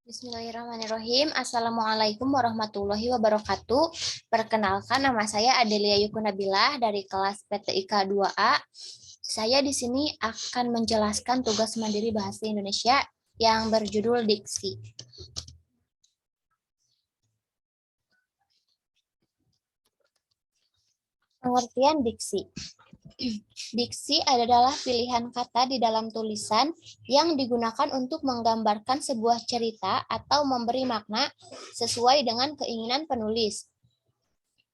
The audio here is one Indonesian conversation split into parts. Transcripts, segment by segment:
Bismillahirrahmanirrahim. Assalamualaikum warahmatullahi wabarakatuh. Perkenalkan, nama saya Adelia Yukunabilah dari kelas PTIK 2A. Saya di sini akan menjelaskan tugas mandiri bahasa Indonesia yang berjudul diksi. Pengertian diksi. Diksi adalah pilihan kata di dalam tulisan yang digunakan untuk menggambarkan sebuah cerita atau memberi makna sesuai dengan keinginan penulis.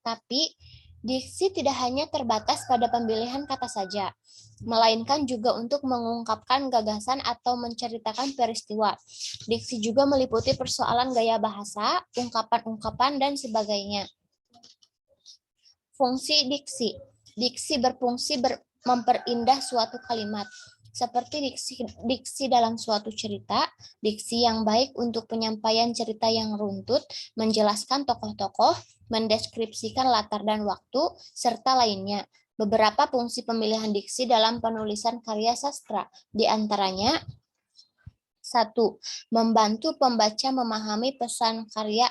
Tapi, diksi tidak hanya terbatas pada pemilihan kata saja, melainkan juga untuk mengungkapkan gagasan atau menceritakan peristiwa. Diksi juga meliputi persoalan gaya bahasa, ungkapan-ungkapan, dan sebagainya. Fungsi diksi. Diksi berfungsi memperindah suatu kalimat, seperti diksi dalam suatu cerita, diksi yang baik untuk penyampaian cerita yang runtut, menjelaskan tokoh-tokoh, mendeskripsikan latar dan waktu, serta lainnya. Beberapa fungsi pemilihan diksi dalam penulisan karya sastra, di antaranya 1. Membantu pembaca memahami pesan karya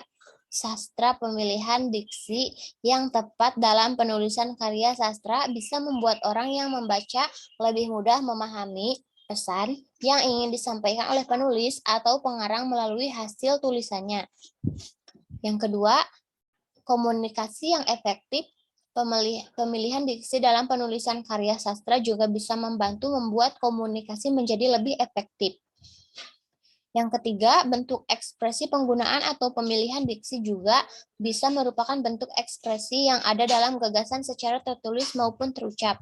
sastra. Pemilihan diksi yang tepat dalam penulisan karya sastra bisa membuat orang yang membaca lebih mudah memahami pesan yang ingin disampaikan oleh penulis atau pengarang melalui hasil tulisannya. Yang kedua, komunikasi yang efektif. Pemilihan diksi dalam penulisan karya sastra juga bisa membantu membuat komunikasi menjadi lebih efektif. Yang ketiga, bentuk ekspresi. Penggunaan atau pemilihan diksi juga bisa merupakan bentuk ekspresi yang ada dalam gagasan secara tertulis maupun terucap.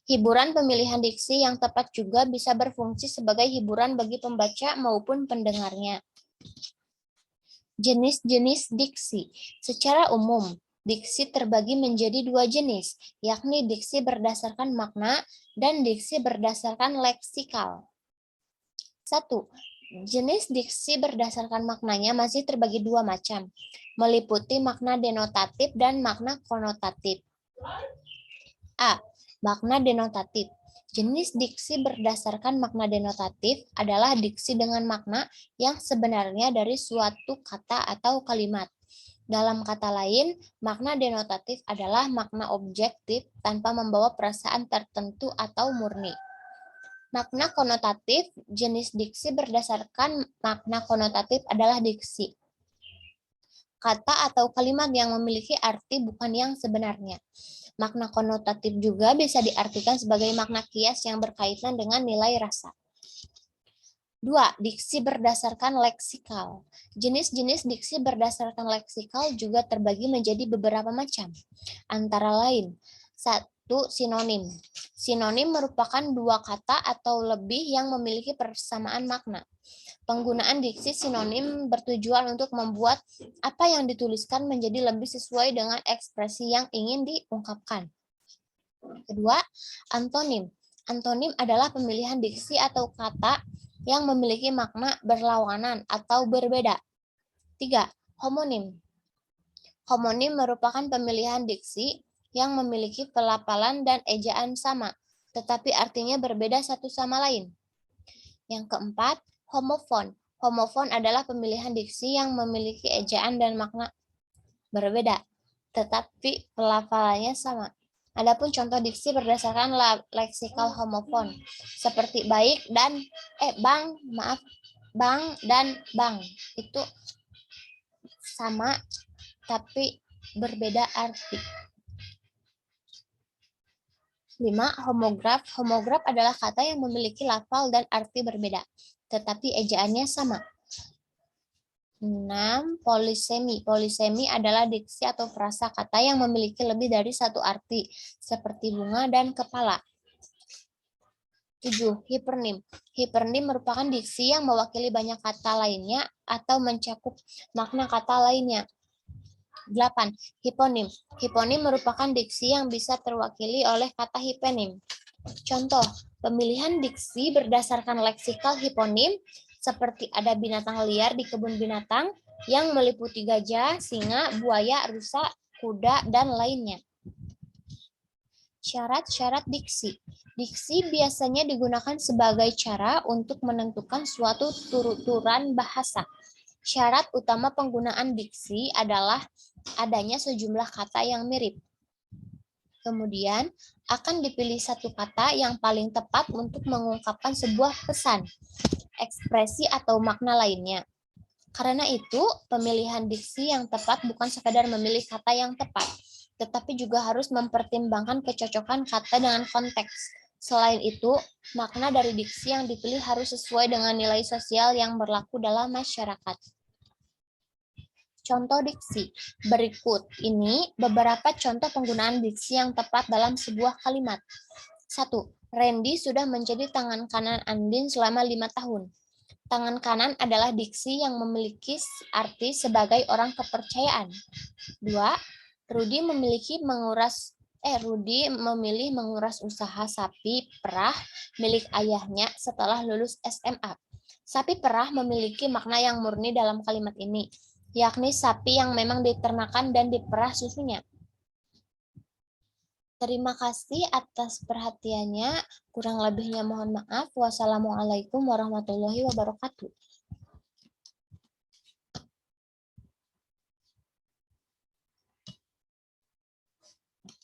Hiburan pemilihan diksi yang tepat juga bisa berfungsi sebagai hiburan bagi pembaca maupun pendengarnya. Jenis-jenis diksi. Secara umum, diksi terbagi menjadi dua jenis, yakni diksi berdasarkan makna dan diksi berdasarkan leksikal. 1. Jenis diksi berdasarkan maknanya masih terbagi dua macam, meliputi makna denotatif dan makna konotatif. A. Makna denotatif. Jenis diksi berdasarkan makna denotatif adalah diksi dengan makna yang sebenarnya dari suatu kata atau kalimat. Dalam kata lain, makna denotatif adalah makna objektif tanpa membawa perasaan tertentu atau murni. Makna konotatif. Jenis diksi berdasarkan makna konotatif adalah diksi kata atau kalimat yang memiliki arti bukan yang sebenarnya. Makna konotatif juga bisa diartikan sebagai makna kias yang berkaitan dengan nilai rasa. 2. Diksi berdasarkan leksikal. Jenis-jenis diksi berdasarkan leksikal juga terbagi menjadi beberapa macam. Antara lain, 1. Sinonim. Sinonim merupakan dua kata atau lebih yang memiliki persamaan makna. Penggunaan diksi sinonim bertujuan untuk membuat apa yang dituliskan menjadi lebih sesuai dengan ekspresi yang ingin diungkapkan. Kedua, antonim. Antonim adalah pemilihan diksi atau kata yang memiliki makna berlawanan atau berbeda. 3. Homonim. Homonim merupakan pemilihan diksi yang memiliki pelafalan dan ejaan sama, tetapi artinya berbeda satu sama lain. Yang keempat, homofon. Homofon adalah pemilihan diksi yang memiliki ejaan dan makna berbeda, tetapi pelafalannya sama. Adapun contoh diksi berdasarkan leksikal homofon, seperti bang dan bang, itu sama tapi berbeda arti. 5. Homograf. Homograf adalah kata yang memiliki lafal dan arti berbeda, tetapi ejaannya sama. 6. Polisemi. Polisemi adalah diksi atau frasa kata yang memiliki lebih dari satu arti, seperti bunga dan kepala. 7. Hipernim. Hipernim merupakan diksi yang mewakili banyak kata lainnya atau mencakup makna kata lainnya. 8. Hiponim. Hiponim merupakan diksi yang bisa terwakili oleh kata hipenim. Contoh, pemilihan diksi berdasarkan leksikal hiponim seperti ada binatang liar di kebun binatang yang meliputi gajah, singa, buaya, rusa, kuda, dan lainnya. Syarat-syarat diksi. Diksi biasanya digunakan sebagai cara untuk menentukan suatu tuturan bahasa. Syarat utama penggunaan diksi adalah adanya sejumlah kata yang mirip. Kemudian, akan dipilih satu kata yang paling tepat untuk mengungkapkan sebuah pesan, ekspresi, atau makna lainnya. Karena itu, pemilihan diksi yang tepat bukan sekadar memilih kata yang tepat, tetapi juga harus mempertimbangkan kecocokan kata dengan konteks. Selain itu, makna dari diksi yang dipilih harus sesuai dengan nilai sosial yang berlaku dalam masyarakat. Contoh diksi. Berikut ini beberapa contoh penggunaan diksi yang tepat dalam sebuah kalimat. 1. Randy sudah menjadi tangan kanan Andin selama 5 tahun. Tangan kanan adalah diksi yang memiliki arti sebagai orang kepercayaan. 2. Rudy memilih menguras usaha sapi perah milik ayahnya setelah lulus SMA. Sapi perah memiliki makna yang murni dalam kalimat ini, yakni sapi yang memang diternakan dan diperah susunya. Terima kasih atas perhatiannya. Kurang lebihnya mohon maaf. Wassalamualaikum warahmatullahi wabarakatuh.